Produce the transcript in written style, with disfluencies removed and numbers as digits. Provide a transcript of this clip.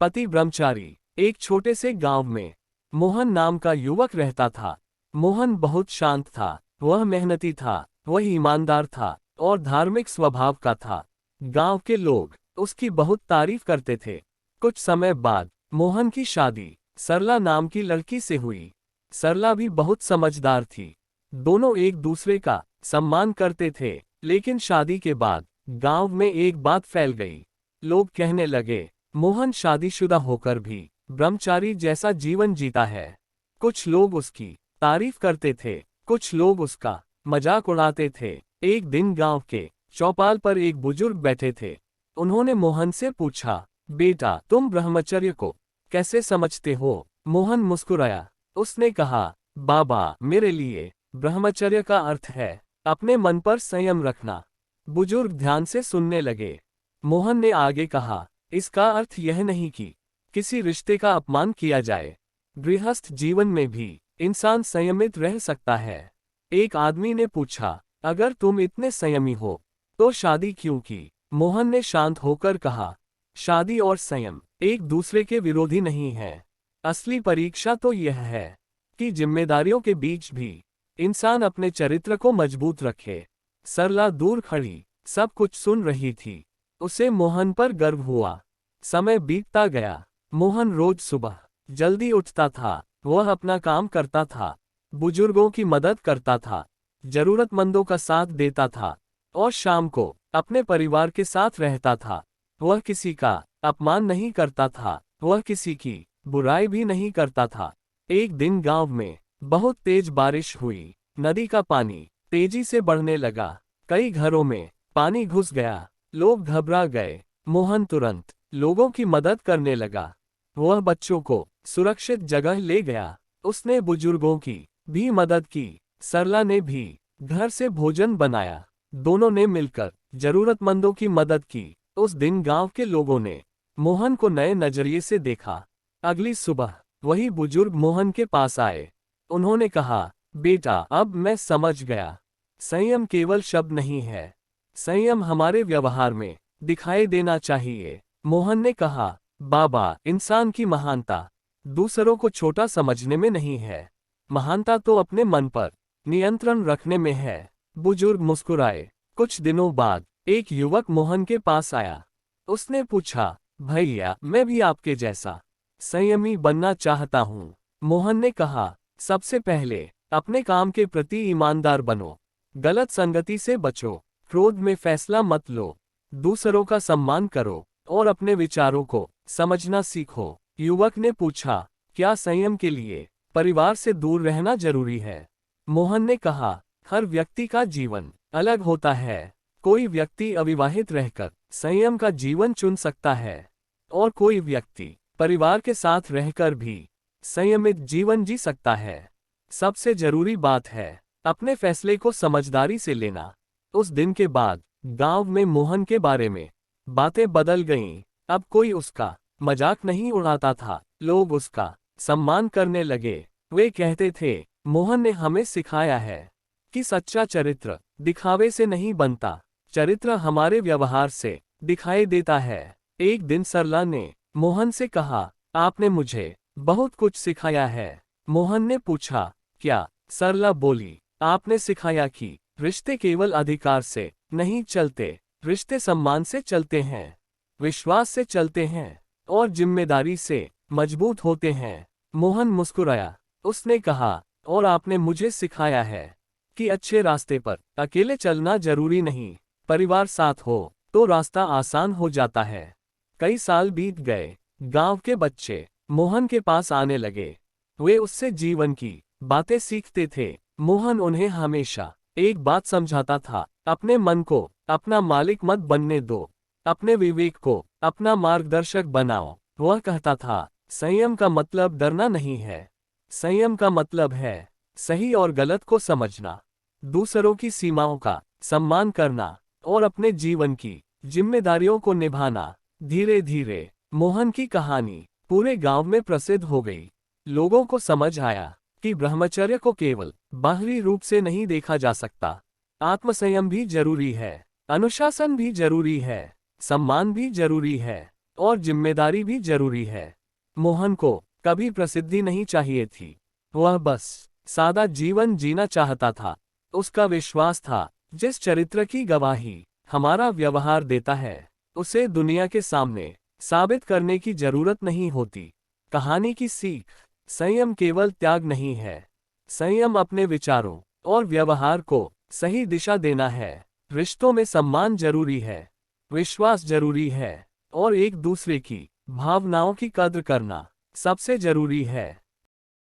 पति ब्रह्मचारी। एक छोटे से गांव में मोहन नाम का युवक रहता था। मोहन बहुत शांत था, वह मेहनती था, वह ईमानदार था और धार्मिक स्वभाव का था। गांव के लोग उसकी बहुत तारीफ करते थे। कुछ समय बाद मोहन की शादी सरला नाम की लड़की से हुई। सरला भी बहुत समझदार थी। दोनों एक दूसरे का सम्मान करते थे। लेकिन शादी के बाद गांव में एक बात फैल गई। लोग कहने लगे, मोहन शादीशुदा होकर भी ब्रह्मचारी जैसा जीवन जीता है। कुछ लोग उसकी तारीफ करते थे, कुछ लोग उसका मजाक उड़ाते थे। एक दिन गांव के चौपाल पर एक बुजुर्ग बैठे थे। उन्होंने मोहन से पूछा, बेटा तुम ब्रह्मचर्य को कैसे समझते हो? मोहन मुस्कुराया। उसने कहा, बाबा मेरे लिए ब्रह्मचर्य का अर्थ है अपने मन पर संयम रखना। बुजुर्ग ध्यान से सुनने लगे। मोहन ने आगे कहा, इसका अर्थ यह नहीं कि किसी रिश्ते का अपमान किया जाए। गृहस्थ जीवन में भी इंसान संयमित रह सकता है। एक आदमी ने पूछा, अगर तुम इतने संयमी हो तो शादी क्यों की? मोहन ने शांत होकर कहा, शादी और संयम एक दूसरे के विरोधी नहीं है। असली परीक्षा तो यह है कि जिम्मेदारियों के बीच भी इंसान अपने चरित्र को मजबूत रखे। सरला दूर खड़ी सब कुछ सुन रही थी। उसे मोहन पर गर्व हुआ। समय बीतता गया। मोहन रोज सुबह जल्दी उठता था। वह अपना काम करता था, बुजुर्गों की मदद करता था, जरूरतमंदों का साथ देता था और शाम को अपने परिवार के साथ रहता था। वह किसी का अपमान नहीं करता था, वह किसी की बुराई भी नहीं करता था। एक दिन गांव में बहुत तेज बारिश हुई। नदी का पानी तेजी से बढ़ने लगा। कई घरों में पानी घुस गया। लोग घबरा गए। मोहन तुरंत लोगों की मदद करने लगा। वह बच्चों को सुरक्षित जगह ले गया। उसने बुजुर्गों की भी मदद की। सरला ने भी घर से भोजन बनाया। दोनों ने मिलकर जरूरतमंदों की मदद की। उस दिन गांव के लोगों ने मोहन को नए नजरिए से देखा। अगली सुबह वही बुजुर्ग मोहन के पास आए। उन्होंने कहा, बेटा अब मैं समझ गया, संयम केवल शब्द नहीं है, संयम हमारे व्यवहार में दिखाई देना चाहिए। मोहन ने कहा, बाबा इंसान की महानता दूसरों को छोटा समझने में नहीं है, महानता तो अपने मन पर नियंत्रण रखने में है। बुजुर्ग मुस्कुराए। कुछ दिनों बाद एक युवक मोहन के पास आया। उसने पूछा, भैया मैं भी आपके जैसा संयमी बनना चाहता हूँ। मोहन ने कहा, सबसे पहले अपने काम के प्रति ईमानदार बनो, गलत संगति से बचो, क्रोध में फैसला मत लो, दूसरों का सम्मान करो और अपने विचारों को समझना सीखो। युवक ने पूछा, क्या संयम के लिए परिवार से दूर रहना जरूरी है? मोहन ने कहा, हर व्यक्ति का जीवन अलग होता है। कोई व्यक्ति अविवाहित रहकर संयम का जीवन चुन सकता है और कोई व्यक्ति परिवार के साथ रहकर भी संयमित जीवन जी सकता है। सबसे जरूरी बात है अपने फैसले को समझदारी से लेना। उस दिन के बाद गांव में मोहन के बारे में बातें बदल गईं। अब कोई उसका मजाक नहीं उड़ाता था, लोग उसका सम्मान करने लगे। वे कहते थे, मोहन ने हमें सिखाया है कि सच्चा चरित्र दिखावे से नहीं बनता, चरित्र हमारे व्यवहार से दिखाई देता है। एक दिन सरला ने मोहन से कहा, आपने मुझे बहुत कुछ सिखाया है। मोहन ने पूछा, क्या? सरला बोली, आपने सिखाया कि रिश्ते केवल अधिकार से नहीं चलते, रिश्ते सम्मान से चलते हैं, विश्वास से चलते हैं और जिम्मेदारी से मजबूत होते हैं। मोहन मुस्कुराया। उसने कहा, और आपने मुझे सिखाया है कि अच्छे रास्ते पर अकेले चलना जरूरी नहीं, परिवार साथ हो तो रास्ता आसान हो जाता है। कई साल बीत गए। गांव के बच्चे मोहन के पास आने लगे। वे उससे जीवन की बातें सीखते थे। मोहन उन्हें हमेशा एक बात समझाता था, अपने मन को अपना मालिक मत बनने दो, अपने विवेक को अपना मार्गदर्शक बनाओ। वह कहता था, संयम का मतलब डरना नहीं है, संयम का मतलब है सही और गलत को समझना, दूसरों की सीमाओं का सम्मान करना और अपने जीवन की जिम्मेदारियों को निभाना। धीरे धीरे मोहन की कहानी पूरे गांव में प्रसिद्ध हो गई। लोगों को समझ आया कि ब्रह्मचर्य को केवल बाहरी रूप से नहीं देखा जा सकता, आत्मसंयम भी जरूरी है, अनुशासन भी जरूरी है, सम्मान भी जरूरी है और जिम्मेदारी भी जरूरी है। मोहन को कभी प्रसिद्धि नहीं चाहिए थी। वह बस सादा जीवन जीना चाहता था। उसका विश्वास था, जिस चरित्र की गवाही हमारा व्यवहार देता है, उसे दुनिया के सामने साबित करने की जरूरत नहीं होती। कहानी की सीख: संयम केवल त्याग नहीं है। संयम अपने विचारों और व्यवहार को सही दिशा देना है। रिश्तों में सम्मान जरूरी है, विश्वास जरूरी है, और एक दूसरे की भावनाओं की कद्र करना सबसे जरूरी है।